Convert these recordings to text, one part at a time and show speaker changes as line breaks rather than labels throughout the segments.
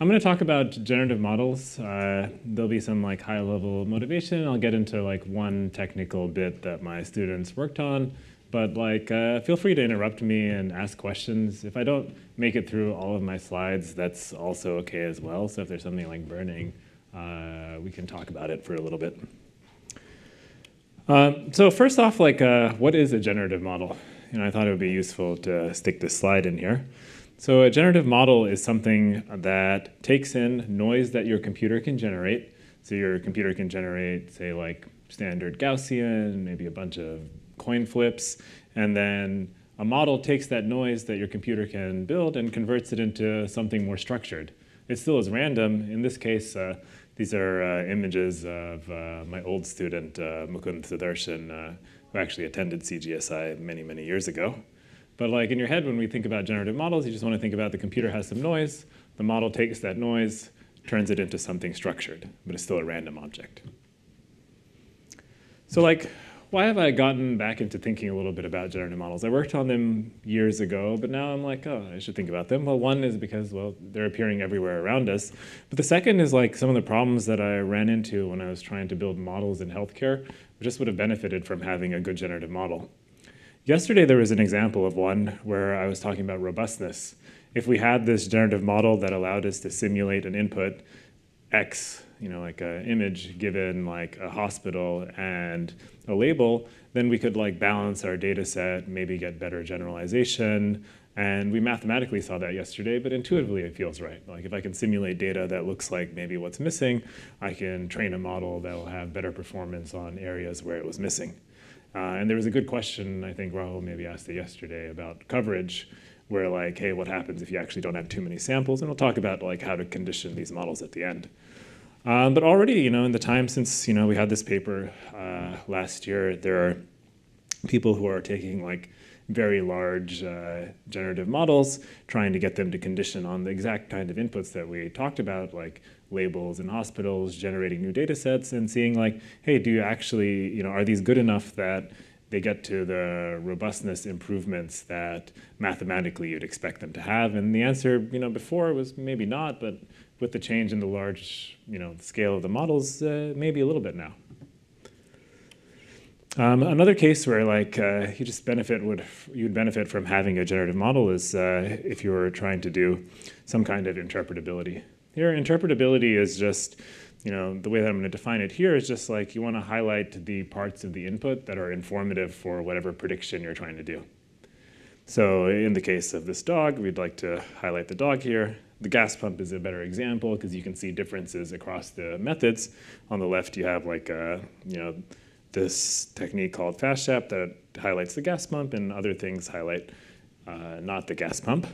I'm going to talk about generative models. There'll be some like high-level motivation. I'll get into like one technical bit that my students worked on. But like, feel free to interrupt me and ask questions. If I don't make it through all of my slides, that's also OK as well. So if there's something like burning, we can talk about it for a little bit. So first off, like, what is a generative model? I thought it would be useful to stick this slide in here. So a generative model is something that takes in noise that your computer can generate. So your computer can generate, say, like standard Gaussian, maybe a bunch of coin flips, and then a model takes that noise that your computer can build and converts it into something more structured. It still is random. In this case, these are images of my old student, Mukund Sudarshan, who actually attended CGSI many, many years ago. But like in your head, when we think about generative models, you just want to think about the computer has some noise. The model takes that noise, turns it into something structured, but it's still a random object. So like, why have I gotten back into thinking a little bit about generative models? I worked on them years ago, but now I'm like, oh, I should think about them. Well, one is because, well, they're appearing everywhere around us. But the second is like some of the problems that I ran into when I was trying to build models in healthcare just would have benefited from having a good generative model. Yesterday, there was an example of one where I was talking about robustness. If we had this generative model that allowed us to simulate an input, X, like an image given like a hospital and a label, then we could like balance our data set, maybe get better generalization. And we mathematically saw that yesterday, but intuitively it feels right. Like if I can simulate data that looks like maybe what's missing, I can train a model that will have better performance on areas where it was missing. And there was a good question, I think Rahul maybe asked it yesterday, about coverage, where like, hey, what happens if you actually don't have too many samples? And we'll talk about like how to condition these models at the end. But already, in the time since we had this paper last year, there are people who are taking like very large generative models, trying to get them to condition on the exact kind of inputs that we talked about, like labels in hospitals, generating new data sets, and seeing like, hey, do you actually, are these good enough that they get to the robustness improvements that mathematically you'd expect them to have? And the answer, before was maybe not, but with the change in the large, scale of the models, maybe a little bit now. Another case where like you'd benefit from having a generative model is if you were trying to do some kind of interpretability. Here, interpretability is just, the way that I'm going to define it here is just like you want to highlight the parts of the input that are informative for whatever prediction you're trying to do. So in the case of this dog, we'd like to highlight the dog here. The gas pump is a better example because you can see differences across the methods. On the left, you have like, this technique called FastShap that highlights the gas pump, and other things highlight not the gas pump.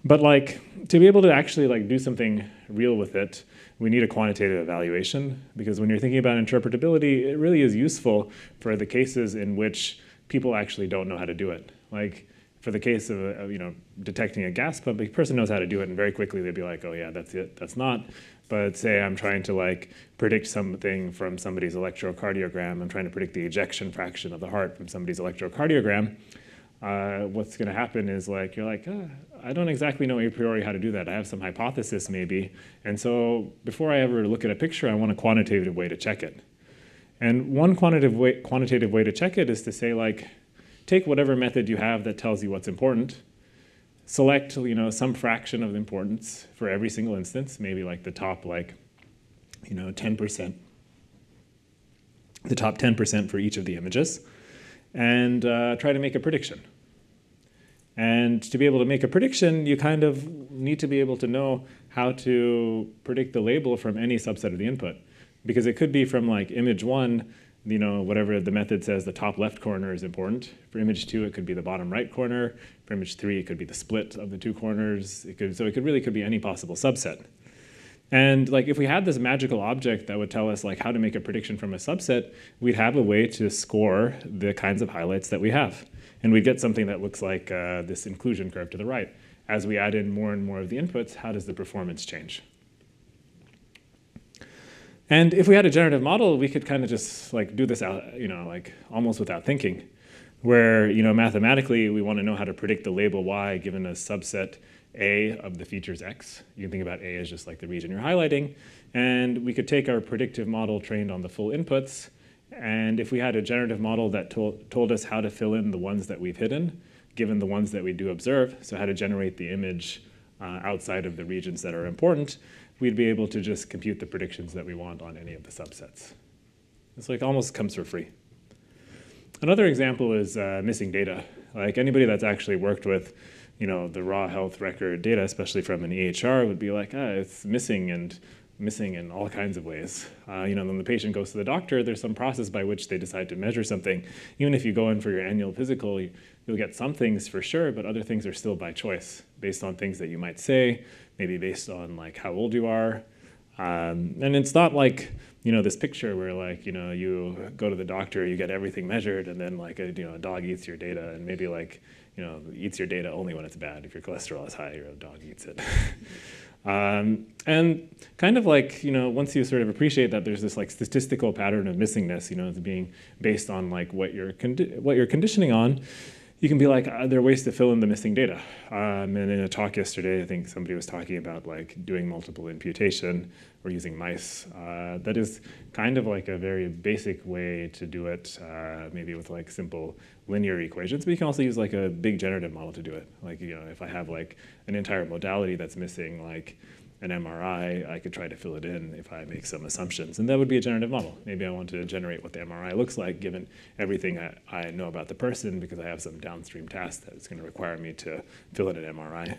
But like to be able to actually like do something real with it, we need a quantitative evaluation, because when you're thinking about interpretability, it really is useful for the cases in which people actually don't know how to do it. Like for the case of detecting a gas pump, a person knows how to do it, and very quickly they'd be like, oh yeah, that's it, that's not. But say I'm trying to like predict something from somebody's electrocardiogram, I'm trying to predict the ejection fraction of the heart from somebody's electrocardiogram, what's going to happen is like you're like, I don't exactly know a priori how to do that. I have some hypothesis maybe. And so before I ever look at a picture, I want a quantitative way to check it. And one quantitative way to check it is to say like, take whatever method you have that tells you what's important, select some fraction of the importance for every single instance, maybe like the top 10%, the top 10% for each of the images, and try to make a prediction. And to be able to make a prediction, you kind of need to be able to know how to predict the label from any subset of the input, because it could be from like image 1, whatever the method says the top left corner is important. For image 2, it could be the bottom right corner. For image 3, it could be the split of the two corners. So it really could be any possible subset. And like if we had this magical object that would tell us like how to make a prediction from a subset, we'd have a way to score the kinds of highlights that we have. And we'd get something that looks like this inclusion curve to the right. As we add in more and more of the inputs, how does the performance change? And if we had a generative model, we could kind of just like do this out, like almost without thinking, where mathematically we want to know how to predict the label y given a subset A of the features X. You can think about A as just like the region you're highlighting. And we could take our predictive model trained on the full inputs. And if we had a generative model that told us how to fill in the ones that we've hidden, given the ones that we do observe, so how to generate the image outside of the regions that are important, we'd be able to just compute the predictions that we want on any of the subsets. It's like almost comes for free. Another example is missing data. Like anybody that's actually worked with the raw health record data, especially from an EHR, would be like, it's missing in all kinds of ways. When the patient goes to the doctor, there's some process by which they decide to measure something. Even if you go in for your annual physical, you'll get some things for sure, but other things are still by choice, based on things that you might say, maybe based on like how old you are. And it's not like this picture where like you go to the doctor, you get everything measured, and then like a dog eats your data, and maybe like eats your data only when it's bad. If your cholesterol is high, your dog eats it. And kind of like, once you sort of appreciate that there's this like statistical pattern of missingness, it's being based on like what you're conditioning on, you can be like, there are ways to fill in the missing data. And in a talk yesterday, I think somebody was talking about like doing multiple imputation or using mice. That is kind of like a very basic way to do it, maybe with like simple linear equations, but you can also use like a big generative model to do it. Like, if I have like an entire modality that's missing like an MRI, I could try to fill it in if I make some assumptions. And that would be a generative model. Maybe I want to generate what the MRI looks like given everything I know about the person because I have some downstream task that's going to require me to fill in an MRI.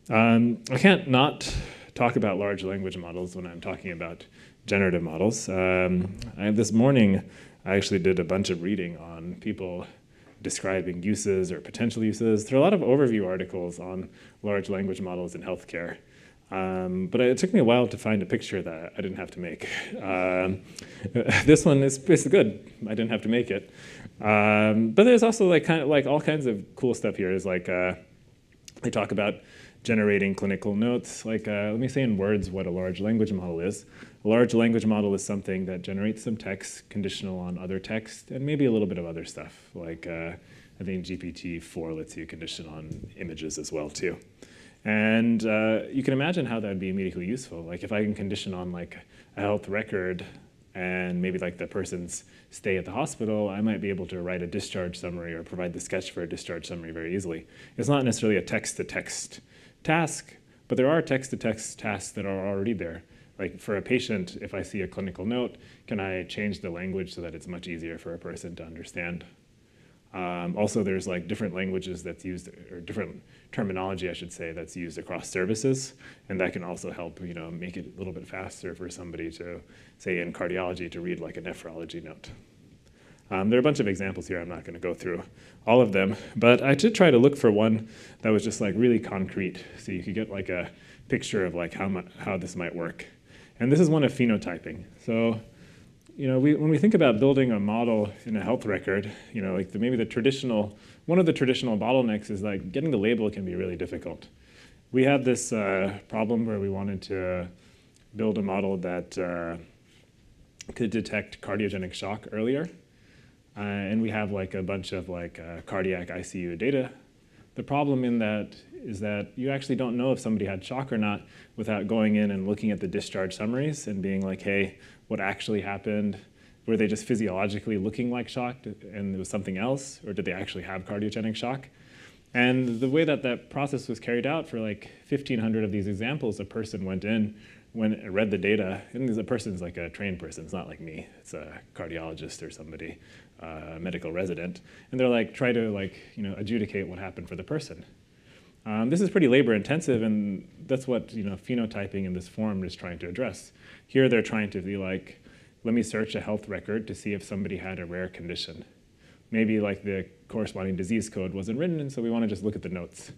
I can't not talk about large language models when I'm talking about generative models. This morning, I actually did a bunch of reading on people describing uses or potential uses. There are a lot of overview articles on large language models in healthcare. But it took me a while to find a picture that I didn't have to make. This one is good. I didn't have to make it. But there's also like kind of like all kinds of cool stuff here. Is like they talk about generating clinical notes. Like let me say in words what a large language model is. A large language model is something that generates some text conditional on other text and maybe a little bit of other stuff. Like I think GPT-4 lets you condition on images as well too. And you can imagine how that would be immediately useful. Like if I can condition on like a health record and maybe like the person's stay at the hospital, I might be able to write a discharge summary or provide the sketch for a discharge summary very easily. It's not necessarily a text-to-text task, but there are text-to-text tasks that are already there. Like for a patient, if I see a clinical note, can I change the language so that it's much easier for a person to understand? Also, there's like different languages that's used, or different terminology, I should say, that's used across services, and that can also help, make it a little bit faster for somebody to, say, in cardiology, to read like a nephrology note. There are a bunch of examples here. I'm not going to go through all of them, but I did try to look for one that was just like really concrete, so you could get like a picture of like how this might work. And this is one of phenotyping. So, when we think about building a model in a health record, like maybe one of the traditional bottlenecks is like getting the label can be really difficult. We had this problem where we wanted to build a model that could detect cardiogenic shock earlier. And we have like a bunch of like cardiac ICU data. The problem in that is that you actually don't know if somebody had shock or not without going in and looking at the discharge summaries and being like, hey, what actually happened? Were they just physiologically looking like shock and it was something else? Or did they actually have cardiogenic shock? And the way that that process was carried out for like 1,500 of these examples, a person went in, read the data, and the person's like a trained person. It's not like me. It's a cardiologist or somebody, a medical resident. And they're like, try to like, adjudicate what happened for the person. This is pretty labor intensive, and that's what phenotyping in this form is trying to address. Here they're trying to be like, let me search a health record to see if somebody had a rare condition. Maybe like the corresponding disease code wasn't written, and so we want to just look at the notes.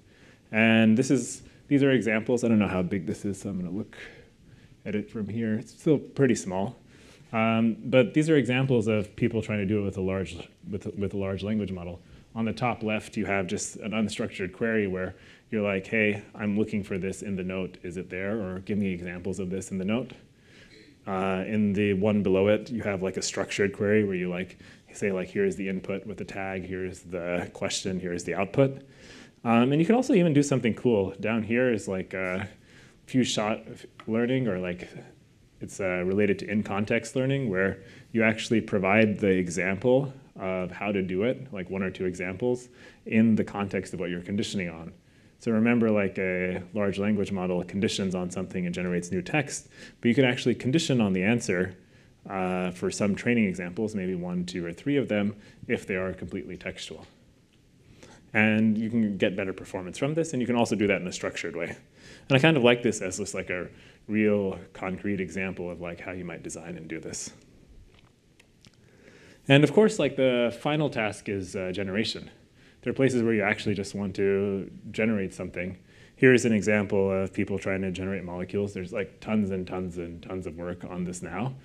And these are examples. I don't know how big this is, so I'm going to look at it from here. It's still pretty small. But these are examples of people trying to do it with a large language model. On the top left, you have just an unstructured query where you're like, hey, I'm looking for this in the note. Is it there? Or give me examples of this in the note. In the one below it, you have like a structured query where you like say like, here's the input with the tag, here's the question, here's the output. And you can also even do something cool. Down here is like few shot learning, or like it's related to in-context learning, where you actually provide the example of how to do it, like 1 or 2 examples, in the context of what you're conditioning on. So remember, like a large language model conditions on something and generates new text, but you can actually condition on the answer for some training examples, maybe 1, 2, or 3 of them, if they are completely textual. And you can get better performance from this, and you can also do that in a structured way. And I kind of like this as just like a real concrete example of like how you might design and do this. And of course, like the final task is generation. There are places where you actually just want to generate something. Here's an example of people trying to generate molecules. There's like tons and tons and tons of work on this now.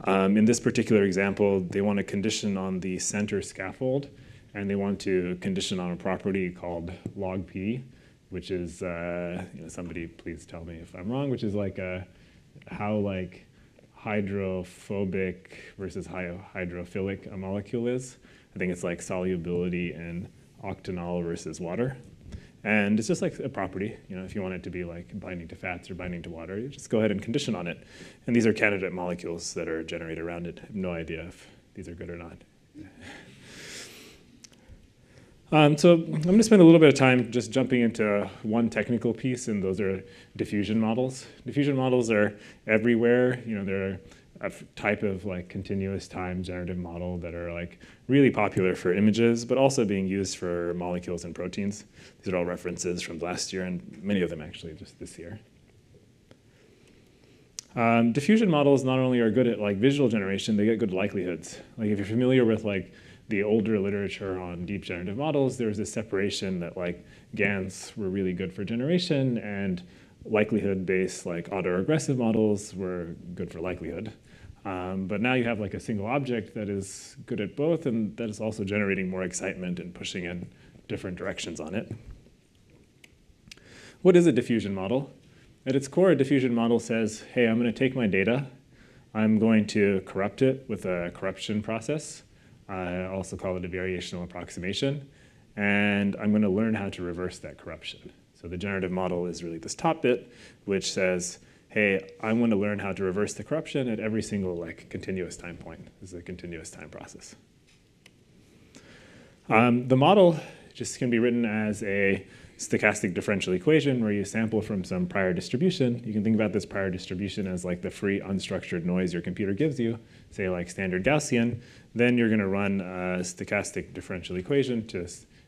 In this particular example, they want to condition on the center scaffold, and they want to condition on a property called log P, which is, somebody please tell me if I'm wrong, which is like how like hydrophobic versus hydrophilic a molecule is. I think it's like solubility in octanol versus water. And it's just like a property. If you want it to be like binding to fats or binding to water, you just go ahead and condition on it. And these are candidate molecules that are generated around it. I have no idea if these are good or not. So I'm going to spend a little bit of time just jumping into one technical piece, and those are diffusion models. Diffusion models are everywhere. They're a type of like continuous time generative model that are like really popular for images, but also being used for molecules and proteins. These are all references from last year, and many of them actually just this year. Diffusion models not only are good at like visual generation, they get good likelihoods. Like if you're familiar with like the older literature on deep generative models, there was this separation that like GANs were really good for generation, and likelihood-based like autoregressive models were good for likelihood. But now you have like a single object that is good at both, and that is also generating more excitement and pushing in different directions on it. What is a diffusion model? At its core, a diffusion model says, hey, I'm going to take my data, I'm going to corrupt it with a corruption process. I also call it a variational approximation. And I'm going to learn how to reverse that corruption. So the generative model is really this top bit, which says, hey, I want to learn how to reverse the corruption at every single like continuous time point. This is a continuous time process. The model just can be written as a stochastic differential equation where you sample from some prior distribution. You can think about this prior distribution as like the free unstructured noise your computer gives you, say like standard Gaussian. Then you're going to run a stochastic differential equation to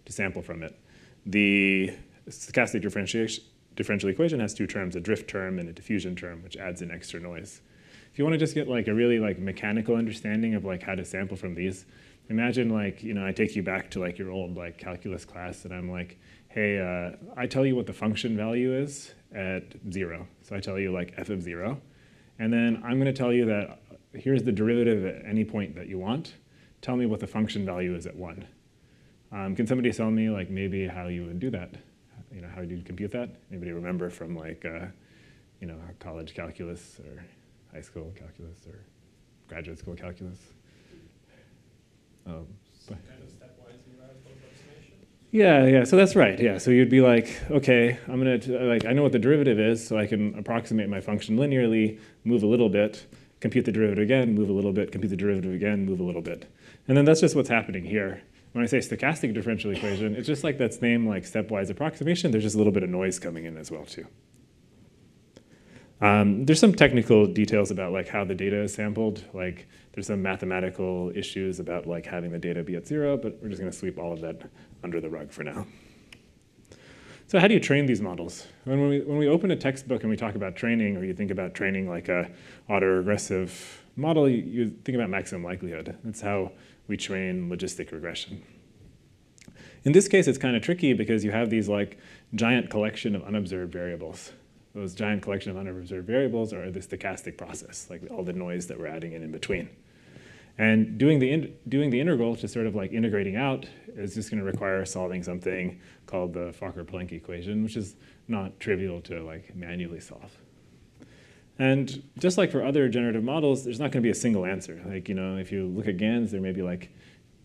sample from it. The stochastic differential equation has 2 terms, a drift term and a diffusion term, which adds in extra noise. If you want to just get like a really like mechanical understanding of like how to sample from these, imagine like, I take you back to like your old like calculus class, and I'm like, hey, I tell you what the function value is at 0. So I tell you like f of 0. And then I'm going to tell you that here's the derivative at any point that you want. Tell me what the function value is at 1. Can somebody tell me like maybe how you would do that? How do you compute that? Anybody remember from like, college calculus or high school calculus or graduate school calculus?
Kind of stepwise numerical approximation.
Yeah, so that's right. Yeah, so you'd be like, okay, I'm gonna I know what the derivative is, so I can approximate my function linearly, move a little bit, compute the derivative again, move a little bit, compute the derivative again, move a little bit, and then that's just what's happening here. When I say stochastic differential equation, it's just like that same like stepwise approximation. There's just a little bit of noise coming in as well too. There's some technical details about like how the data is sampled. Like there's some mathematical issues about like having the data be at 0, but we're just going to sweep all of that under the rug for now. So how do you train these models? When we open a textbook and we talk about training, or you think about training like a autoregressive model, you think about maximum likelihood. That's how we train logistic regression. In this case, it's kind of tricky because you have these like giant collection of unobserved variables. Those giant collection of unobserved variables are the stochastic process, like all the noise that we're adding in between. And doing the integral, just sort of like integrating out, is just going to require solving something called the Fokker-Planck equation, which is not trivial to like manually solve. And just like for other generative models, there's not going to be a single answer. Like, if you look at GANs, there may be like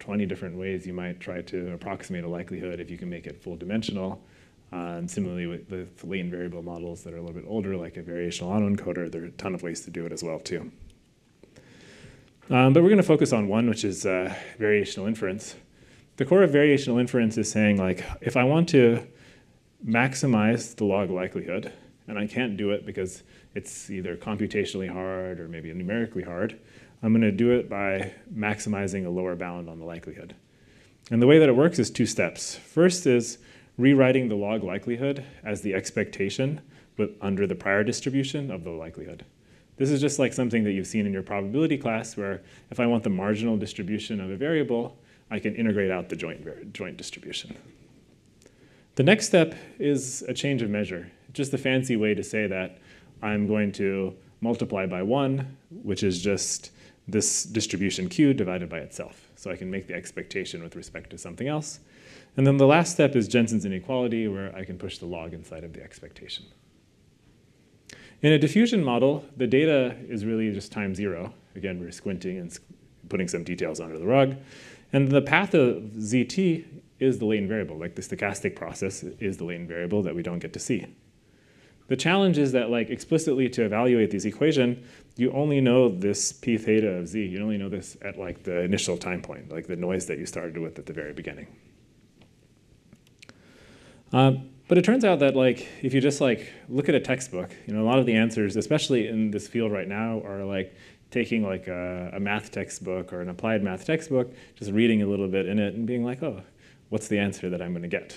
20 different ways you might try to approximate a likelihood if you can make it full dimensional. And similarly with the latent variable models that are a little bit older, like a variational autoencoder, there are a ton of ways to do it as well too. But we're going to focus on one, which is variational inference. The core of variational inference is saying, like, if I want to maximize the log likelihood, and I can't do it because it's either computationally hard or maybe numerically hard, I'm going to do it by maximizing a lower bound on the likelihood. And the way that it works is two steps. First is rewriting the log likelihood as the expectation but under the prior distribution of the likelihood. This is just like something that you've seen in your probability class, where if I want the marginal distribution of a variable, I can integrate out the joint distribution. The next step is a change of measure, just a fancy way to say that I'm going to multiply by 1, which is just this distribution Q divided by itself. So I can make the expectation with respect to something else. And then the last step is Jensen's inequality, where I can push the log inside of the expectation. In a diffusion model, the data is really just time 0. Again, we're squinting and putting some details under the rug. And the path of ZT is the latent variable. Like the stochastic process is the latent variable that we don't get to see. The challenge is that, like, explicitly to evaluate this equation, you only know this p theta of z. You only know this at like the initial time point, like the noise that you started with at the very beginning. But it turns out that, like, if you just like look at a textbook, a lot of the answers, especially in this field right now, are like taking like a math textbook or an applied math textbook, just reading a little bit in it and being like, oh, what's the answer that I'm going to get?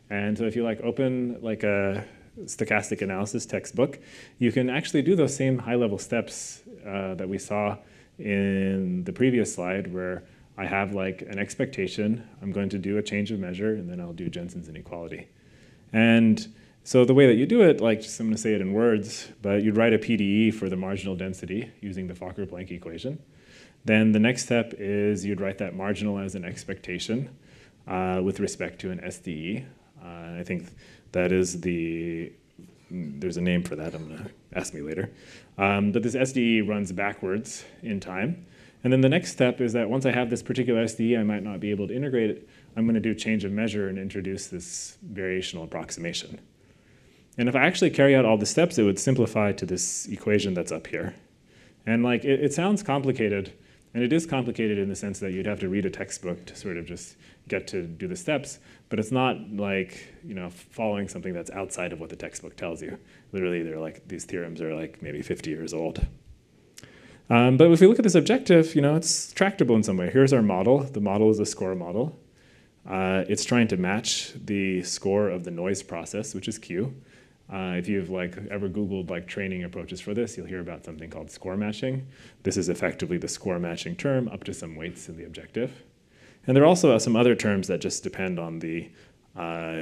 And so if you like open like a stochastic analysis textbook, you can actually do those same high-level steps that we saw in the previous slide, where I have like an expectation, I'm going to do a change of measure, and then I'll do Jensen's inequality. And so the way that you do it, like, just I'm going to say it in words, but you'd write a PDE for the marginal density using the Fokker-Planck equation. Then the next step is you'd write that marginal as an expectation with respect to an SDE. I think that is there's a name for that, I'm going to ask me later. But this SDE runs backwards in time. And then the next step is that once I have this particular SDE, I might not be able to integrate it. I'm going to do change of measure and introduce this variational approximation. And if I actually carry out all the steps, it would simplify to this equation that's up here. And like it sounds complicated, and it is complicated in the sense that you'd have to read a textbook to sort of just get to do the steps, but it's not like following something that's outside of what the textbook tells you. Literally, they're like, these theorems are like maybe 50 years old. But if we look at this objective, it's tractable in some way. Here's our model. The model is a score model. It's trying to match the score of the noise process, which is Q. If you've ever Googled training approaches for this, you'll hear about something called score matching. This is effectively the score matching term up to some weights in the objective. And there are also some other terms that just depend on the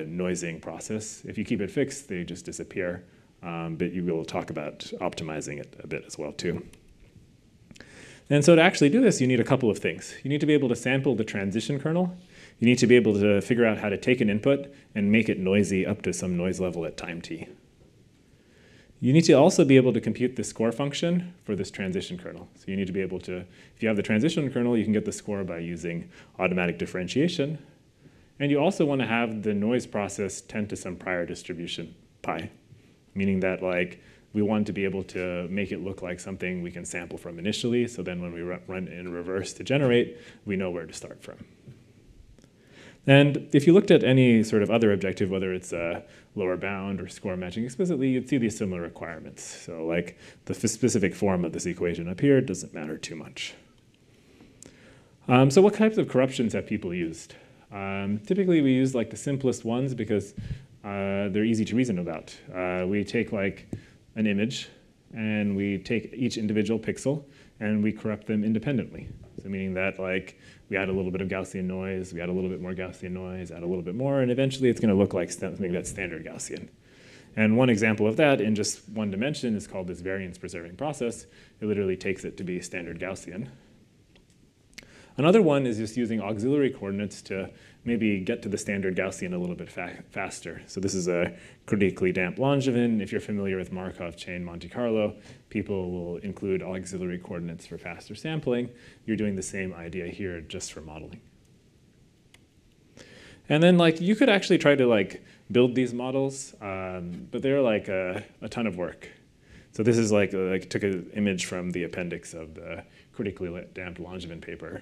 noising process. If you keep it fixed, they just disappear. But you will talk about optimizing it a bit as well too. And so to actually do this, you need a couple of things. You need to be able to sample the transition kernel. You need to be able to figure out how to take an input and make it noisy up to some noise level at time t. You need to also be able to compute the score function for this transition kernel. So you need to be able to, if you have the transition kernel, you can get the score by using automatic differentiation. And you also want to have the noise process tend to some prior distribution pi, meaning that we want to be able to make it look like something we can sample from initially, so then when we run in reverse to generate, we know where to start from. And if you looked at any sort of other objective, whether it's a lower bound or score matching explicitly, you'd see these similar requirements. So the specific form of this equation up here doesn't matter too much. So what types of corruptions have people used? Typically we use the simplest ones because they're easy to reason about. We take an image and we take each individual pixel and we corrupt them independently. So meaning that we add a little bit of Gaussian noise, we add a little bit more Gaussian noise, add a little bit more, and eventually it's going to look like something that's standard Gaussian. And one example of that in just one dimension is called this variance preserving process. It literally takes it to be standard Gaussian. Another one is just using auxiliary coordinates to maybe get to the standard Gaussian a little bit faster. So this is a critically damped Langevin. If you're familiar with Markov chain Monte Carlo, people will include auxiliary coordinates for faster sampling. You're doing the same idea here just for modeling. And then like you could actually try to like build these models, but they're like a ton of work. So this is like took an image from the appendix of the critically damped Langevin paper.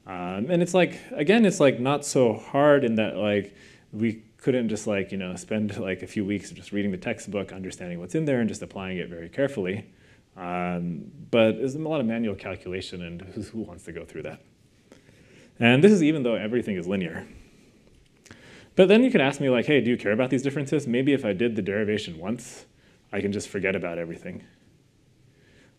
And it's like, again, it's like not so hard in that like we couldn't just like, spend like a few weeks just reading the textbook, understanding what's in there and just applying it very carefully. But there's a lot of manual calculation, and who wants to go through that? And this is even though everything is linear. But then you could ask me like, hey, do you care about these differences? Maybe if I did the derivation once, I can just forget about everything.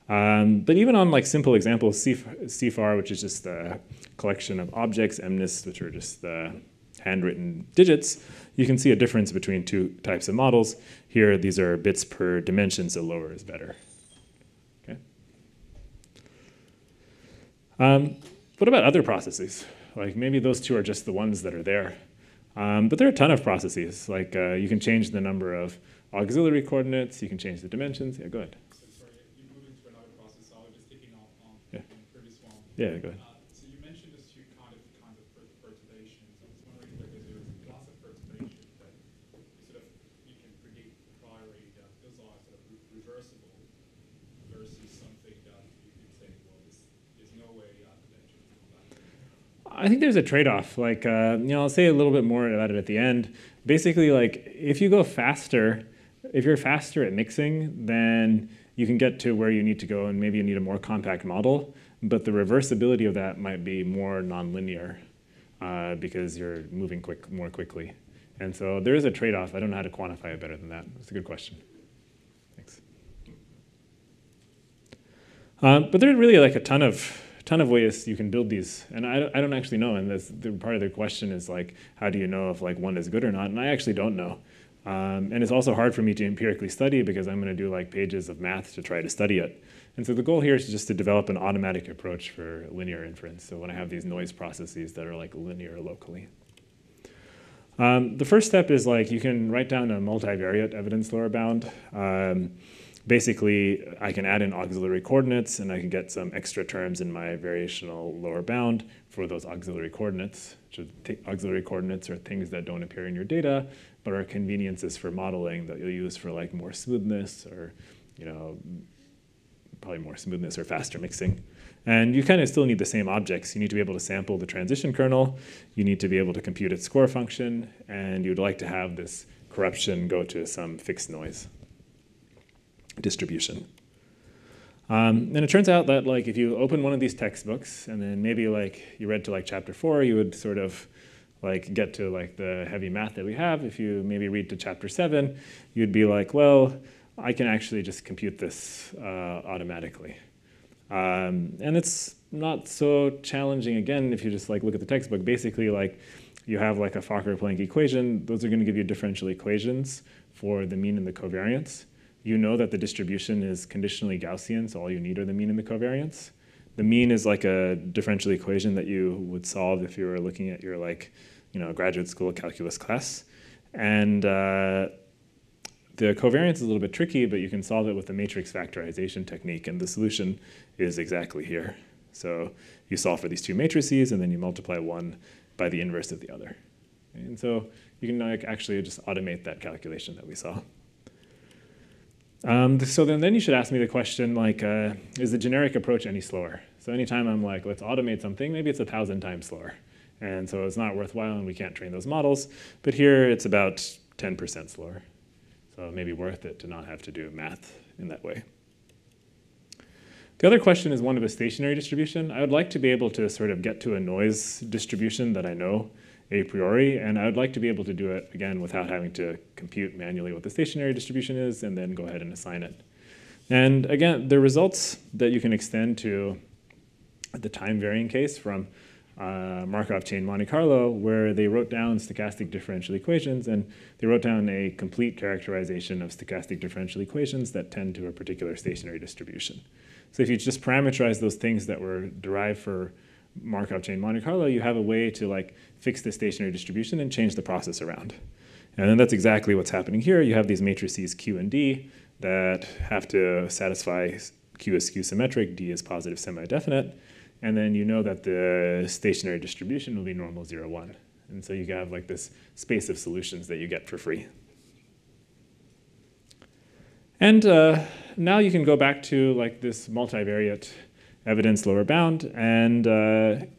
But even on like simple examples, CFAR, which is just a collection of objects, MNIST, which are just the handwritten digits, you can see a difference between two types of models. Here, these are bits per dimension, so lower is better. Okay. What about other processes? Like maybe those two are just the ones that are there. But there are a ton of processes. Like you can change the number of auxiliary coordinates, you can change the dimensions. Yeah, go ahead.
So sorry, you moved into another process, so I was just picking up on
Yeah.
the previous one.
Yeah, go ahead.
So you mentioned there's two kinds of perturbations. I was wondering whether there's a class of perturbation that you can predict priorly that those are sort of reversible versus something that you could say, well, there's no way that you can come back.
I think there's a trade-off. Like, I'll say a little bit more about it at the end. Basically, like, if you go faster, if you're faster at mixing, then you can get to where you need to go, and maybe you need a more compact model. But the reversibility of that might be more nonlinear because you're moving more quickly. And so there is a trade-off. I don't know how to quantify it better than that. It's a good question. Thanks. But there's really like a ton of ways you can build these, and I don't actually know. And the part of the question is like, how do you know if like one is good or not? And I actually don't know. And it's also hard for me to empirically study because I'm going to do like pages of math to try to study it. And so the goal here is just to develop an automatic approach for linear inference. So when I have these noise processes that are like linear locally. The first step is like you can write down a multivariate evidence lower bound. Basically, I can add in auxiliary coordinates, and I can get some extra terms in my variational lower bound for those auxiliary coordinates. Auxiliary coordinates are things that don't appear in your data, but are conveniences for modeling that you'll use for like more smoothness or, probably more smoothness or faster mixing. And you kind of still need the same objects. You need to be able to sample the transition kernel. You need to be able to compute its score function, and you'd like to have this corruption go to some fixed noise distribution. And it turns out that like if you open one of these textbooks and then maybe like you read to like chapter 4, you would sort of like get to like the heavy math that we have. If you maybe read to chapter 7, you'd be like, well, I can actually just compute this automatically. And it's not so challenging again if you just like look at the textbook. Basically, like you have like a Fokker-Planck equation. Those are going to give you differential equations for the mean and the covariance. You know that the distribution is conditionally Gaussian, so all you need are the mean and the covariance. The mean is like a differential equation that you would solve if you were looking at your like, graduate school calculus class. And the covariance is a little bit tricky, but you can solve it with the matrix factorization technique, and the solution is exactly here. So you solve for these two matrices, and then you multiply one by the inverse of the other. And so you can like actually just automate that calculation that we saw. So then you should ask me the question, like, is the generic approach any slower? So anytime I'm like, let's automate something, maybe it's 1,000 times slower. And so it's not worthwhile, and we can't train those models. But here, it's about 10% slower. So it may be worth it to not have to do math in that way. The other question is one of a stationary distribution. I would like to be able to sort of get to a noise distribution that I know a priori, and I would like to be able to do it, again, without having to compute manually what the stationary distribution is and then go ahead and assign it. And again, the results that you can extend to the time-varying case from Markov chain Monte Carlo, where they wrote down stochastic differential equations, and they wrote down a complete characterization of stochastic differential equations that tend to a particular stationary distribution. So if you just parameterize those things that were derived for Markov chain Monte Carlo, you have a way to like fix the stationary distribution and change the process around. And then that's exactly what's happening here. You have these matrices Q and D that have to satisfy Q is skew symmetric, D is positive semi-definite, and then you know that the stationary distribution will be normal 0, 1. And so you have like this space of solutions that you get for free. And now you can go back to like this multivariate evidence lower bound, and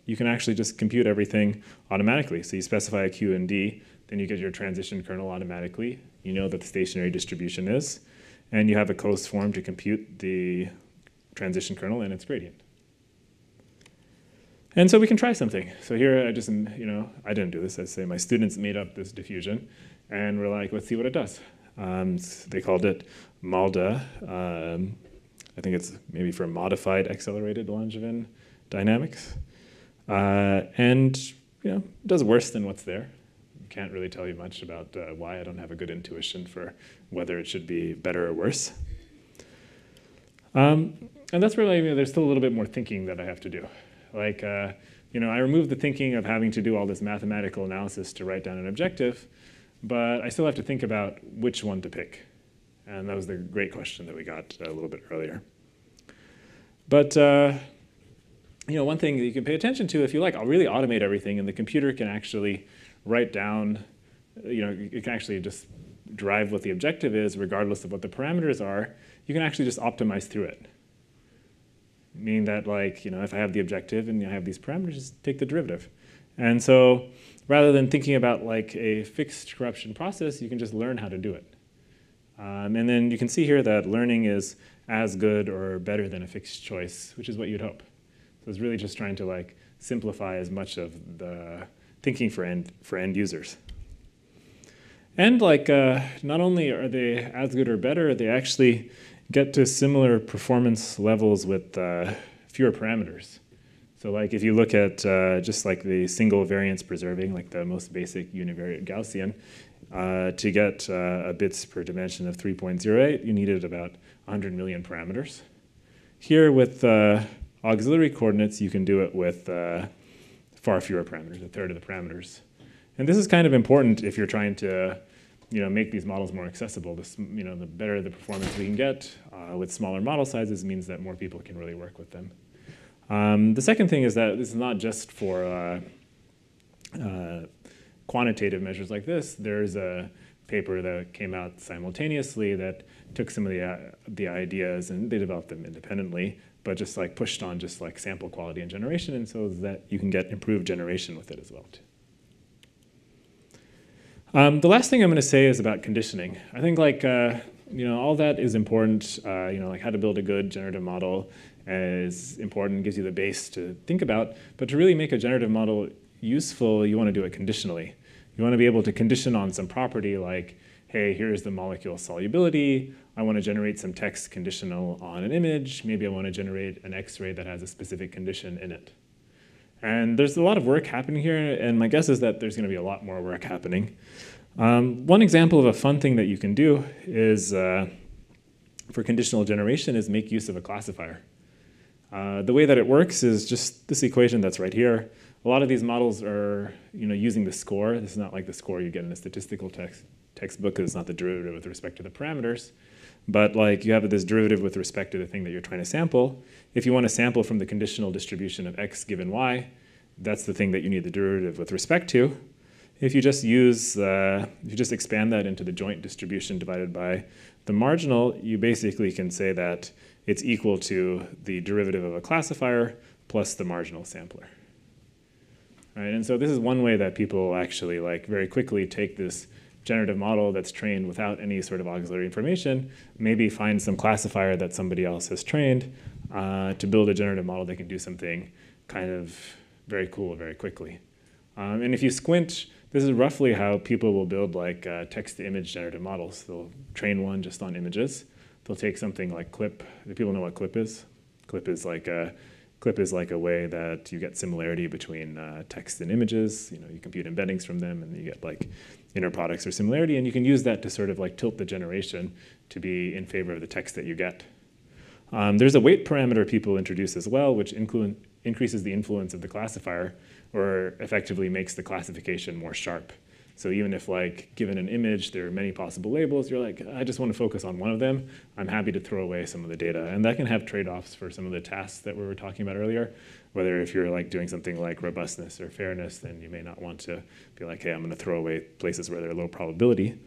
you can actually just compute everything automatically. So you specify a Q and D, then you get your transition kernel automatically. You know that the stationary distribution is, and you have a closed form to compute the transition kernel and its gradient. And so we can try something. So here I just, I didn't do this. I say my students made up this diffusion, and we're like, let's see what it does. They called it MALDA. I think it's maybe for modified accelerated Langevin dynamics. And it does worse than what's there. Can't really tell you much about why. I don't have a good intuition for whether it should be better or worse. And that's where there's still a little bit more thinking that I have to do. Like, I removed the thinking of having to do all this mathematical analysis to write down an objective, but I still have to think about which one to pick. And that was the great question that we got a little bit earlier. But one thing that you can pay attention to, if you like, I'll really automate everything, and the computer can actually write down, it can actually just drive what the objective is regardless of what the parameters are. You can actually just optimize through it. Meaning that, like, if I have the objective and I have these parameters, just take the derivative. And so rather than thinking about like a fixed corruption process, you can just learn how to do it. And then you can see here that learning is as good or better than a fixed choice, which is what you'd hope. So it's really just trying to like simplify as much of the thinking for end users. And like not only are they as good or better, they actually get to similar performance levels with fewer parameters. So like if you look at just like the single variance preserving, like the most basic univariate Gaussian, to get bits per dimension of 3.08, you needed about 100 million parameters. Here with auxiliary coordinates, you can do it with far fewer parameters, a third of the parameters. And this is kind of important if you're trying to make these models more accessible. The better the performance we can get with smaller model sizes means that more people can really work with them. The second thing is that this is not just for quantitative measures like this. There's a paper that came out simultaneously that took some of the ideas, and they developed them independently, but just like pushed on just like sample quality and generation, and so that you can get improved generation with it as well too. The last thing I'm going to say is about conditioning. I think like all that is important. Like how to build a good generative model is important, gives you the base to think about. But to really make a generative model useful, you want to do it conditionally. You want to be able to condition on some property like, hey, here's the molecule solubility. I want to generate some text conditional on an image. Maybe I want to generate an X-ray that has a specific condition in it. And there's a lot of work happening here, and my guess is that there's going to be a lot more work happening. One example of a fun thing that you can do is, for conditional generation, is make use of a classifier. The way that it works is just this equation that's right here. A lot of these models are using the score. This is not like the score you get in a statistical textbook, because it's not the derivative with respect to the parameters. But like you have this derivative with respect to the thing that you're trying to sample. If you want to sample from the conditional distribution of x given y, that's the thing that you need the derivative with respect to. If you just expand that into the joint distribution divided by the marginal, you basically can say that it's equal to the derivative of a classifier plus the marginal sampler. Right? And so this is one way that people actually like very quickly take this generative model that's trained without any sort of auxiliary information, maybe find some classifier that somebody else has trained to build a generative model that can do something kind of very cool very quickly. And if you squint, this is roughly how people will build like text-to-image generative models. They'll train one just on images. They'll take something like CLIP. Do people know what CLIP is? CLIP is like a way that you get similarity between text and images. You compute embeddings from them, and you get like inner products or similarity, and you can use that to sort of like tilt the generation to be in favor of the text that you get. There's a weight parameter people introduce as well, which increases the influence of the classifier, or effectively makes the classification more sharp. So even if like given an image, there are many possible labels, you're like, I just want to focus on one of them. I'm happy to throw away some of the data. And that can have trade-offs for some of the tasks that we were talking about earlier. Whether if you're like doing something like robustness or fairness, then you may not want to be like, hey, I'm going to throw away places where they're low probability.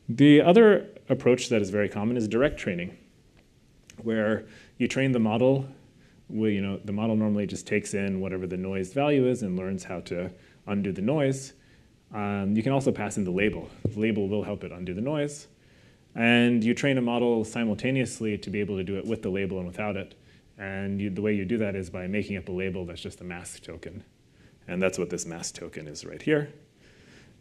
The other approach that is very common is direct training, where you train the model. Well, the model normally just takes in whatever the noise value is and learns how to undo the noise. You can also pass in the label. The label will help it undo the noise. And you train a model simultaneously to be able to do it with the label and without it. And the way you do that is by making up a label that's just a mask token. And that's what this mask token is right here.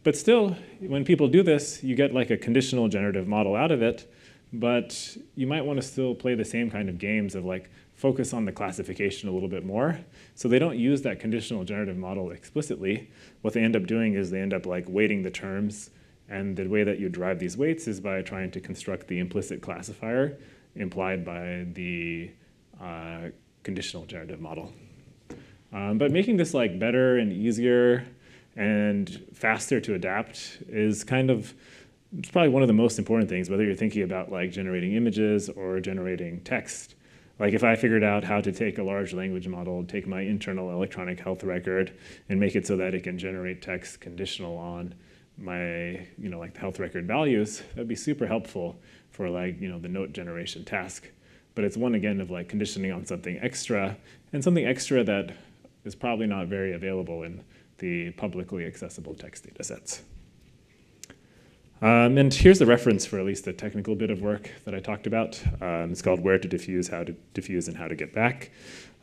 But still, when people do this, you get like a conditional generative model out of it. But you might want to still play the same kind of games of like focus on the classification a little bit more. So they don't use that conditional generative model explicitly. What they end up doing is they end up like weighting the terms. And the way that you drive these weights is by trying to construct the implicit classifier implied by the conditional generative model. But making this like better and easier and faster to adapt is it's probably one of the most important things, whether you're thinking about like generating images or generating text. Like if I figured out how to take a large language model, take my internal electronic health record and make it so that it can generate text conditional on my, like the health record values, that'd be super helpful for like, the note generation task. But it's one, again, of like conditioning on something extra, and something extra that is probably not very available in the publicly accessible text data sets. And here's the reference for at least the technical bit of work that I talked about. It's called Where to Diffuse, How to Diffuse, and How to Get Back.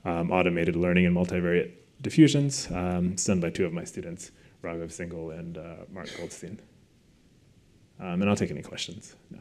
Automated Learning in Multivariate Diffusions. It's done by two of my students, Singhal and Mark Goldstein. And I'll take any questions. No.